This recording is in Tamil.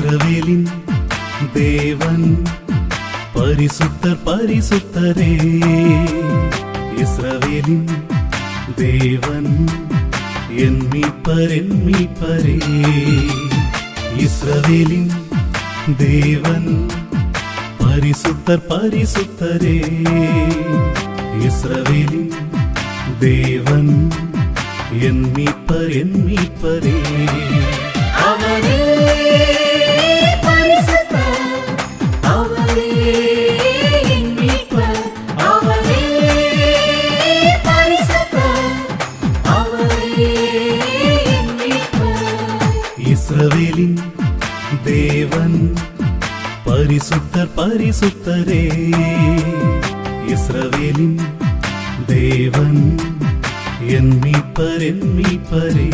இஸ்ரவேலின் தேவன் பரிசுத்தர் பரிசுத்தரே. இஸ்ரவேலின் தேவன் என் மீட்பர் என் மீட்பரே. இஸ்ரவேலின் தேவன் பரிசுத்தர் பரிசுத்தரே. இஸ்ரவேலின் தேவன் என் மீட்பர் என் மீட்பரே. அவரே பரிசுத்தர், அவரே என் மீட்பர். அவரே பரிசுத்தர், அவரே என் மீட்பர். இஸ்ரவேலின் தேவன் பரிசுத்தர் பரிசுத்தரே. இஸ்ரவேலின் தேவன் என் மீட்பர் என் மீட்பரே.